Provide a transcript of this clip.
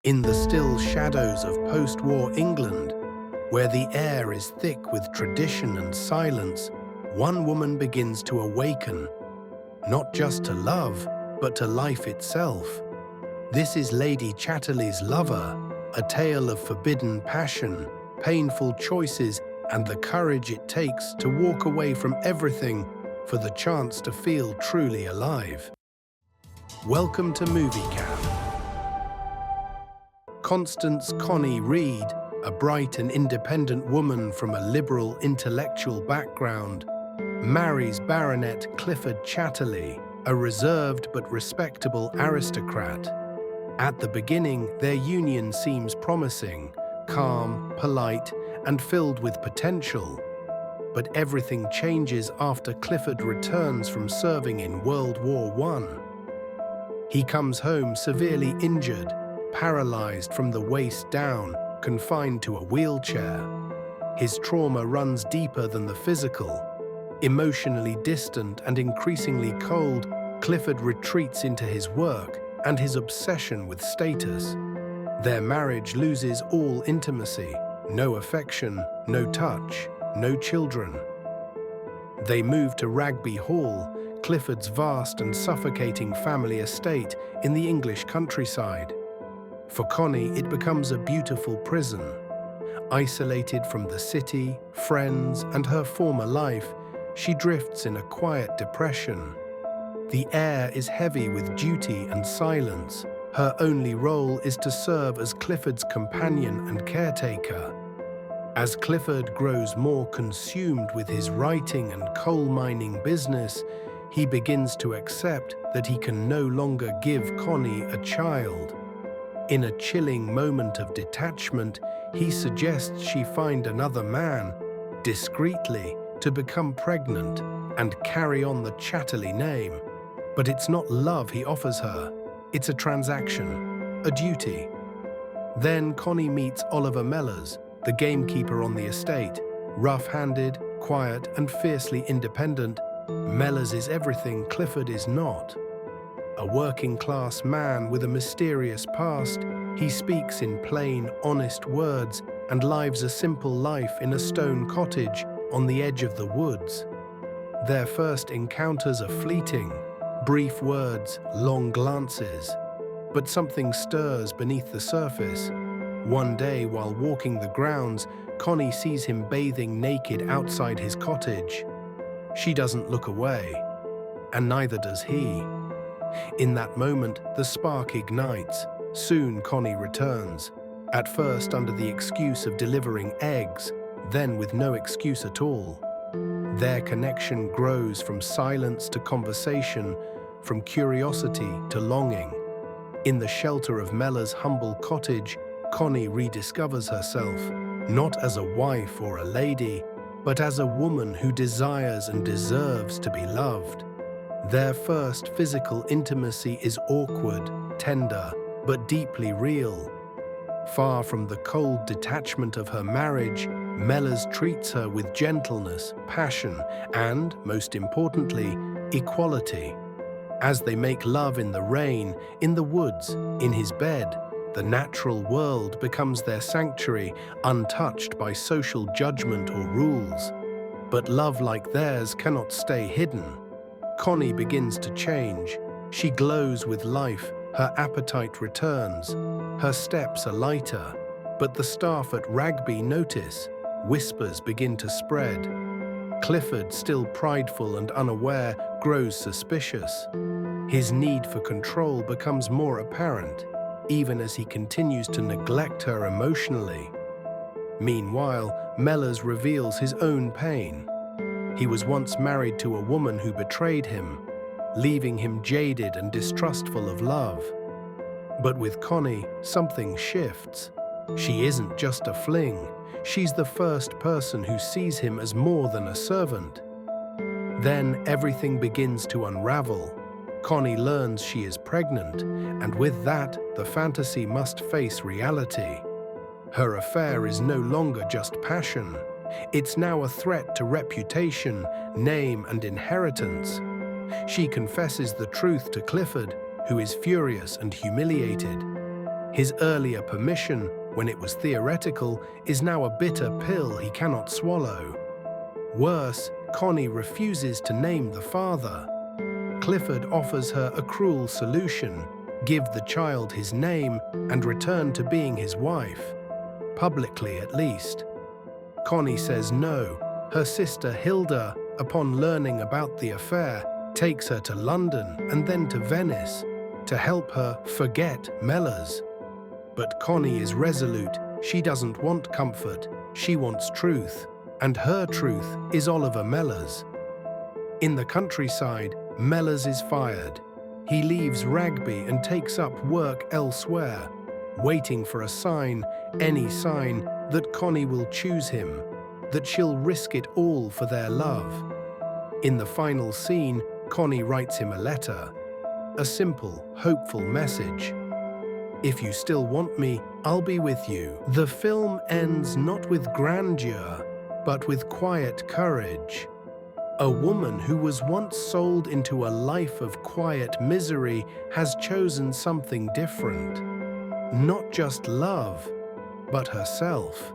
In the still shadows of post-war England, where the air is thick with tradition and silence, one woman begins to awaken, not just to love, but to life itself. This is Lady Chatterley's Lover, a tale of forbidden passion, painful choices, and the courage it takes to walk away from everything for the chance to feel truly alive. Welcome to MovieCap. Constance Connie Reed, a bright and independent woman from a liberal intellectual background, marries Baronet Clifford Chatterley, a reserved but respectable aristocrat. At the beginning, their union seems promising, calm, polite, and filled with potential. But everything changes after Clifford returns from serving in World War I. He comes home severely injured, paralyzed from the waist down, confined to a wheelchair. His trauma runs deeper than the physical. Emotionally distant and increasingly cold, Clifford retreats into his work and his obsession with status. Their marriage loses all intimacy, no affection, no touch, no children. They move to Ragby Hall, Clifford's vast and suffocating family estate in the English countryside. For Connie, it becomes a beautiful prison. Isolated from the city, friends, and her former life, she drifts in a quiet depression. The air is heavy with duty and silence. Her only role is to serve as Clifford's companion and caretaker. As Clifford grows more consumed with his writing and coal mining business, he begins to accept that he can no longer give Connie a child. In a chilling moment of detachment, he suggests she find another man, discreetly, to become pregnant and carry on the Chatterley name. But it's not love he offers her, it's a transaction, a duty. Then Connie meets Oliver Mellors, the gamekeeper on the estate. Rough-handed, quiet, and fiercely independent, Mellors is everything Clifford is not. A working-class man with a mysterious past, he speaks in plain, honest words and lives a simple life in a stone cottage on the edge of the woods. Their first encounters are fleeting, brief words, long glances. But something stirs beneath the surface. One day, while walking the grounds, Connie sees him bathing naked outside his cottage. She doesn't look away, and neither does he. In that moment, the spark ignites. Soon Connie returns, at first under the excuse of delivering eggs, then with no excuse at all. Their connection grows from silence to conversation, from curiosity to longing. In the shelter of Mellors' humble cottage, Connie rediscovers herself, not as a wife or a lady, but as a woman who desires and deserves to be loved. Their first physical intimacy is awkward, tender, but deeply real. Far from the cold detachment of her marriage, Mellors treats her with gentleness, passion, and, most importantly, equality. As they make love in the rain, in the woods, in his bed, the natural world becomes their sanctuary, untouched by social judgment or rules. But love like theirs cannot stay hidden. Connie begins to change. She glows with life, her appetite returns. Her steps are lighter, but the staff at Ragby notice. Whispers begin to spread. Clifford, still prideful and unaware, grows suspicious. His need for control becomes more apparent, even as he continues to neglect her emotionally. Meanwhile, Mellors reveals his own pain. He was once married to a woman who betrayed him, leaving him jaded and distrustful of love. But with Connie, something shifts. She isn't just a fling. She's the first person who sees him as more than a servant. Then everything begins to unravel. Connie learns she is pregnant, and with that, the fantasy must face reality. Her affair is no longer just passion. It's now a threat to reputation, name, and inheritance. She confesses the truth to Clifford, who is furious and humiliated. His earlier permission, when it was theoretical, is now a bitter pill he cannot swallow. Worse, Connie refuses to name the father. Clifford offers her a cruel solution: give the child his name and return to being his wife. Publicly, at least. Connie says no. Her sister Hilda, upon learning about the affair, takes her to London and then to Venice to help her forget Mellors. But Connie is resolute. She doesn't want comfort. She wants truth. And her truth is Oliver Mellors. In the countryside, Mellors is fired. He leaves Rugby and takes up work elsewhere, waiting for a sign, any sign, that Connie will choose him, that she'll risk it all for their love. In the final scene, Connie writes him a letter. A simple, hopeful message. If you still want me, I'll be with you. The film ends not with grandeur, but with quiet courage. A woman who was once sold into a life of quiet misery has chosen something different. Not just love, but herself.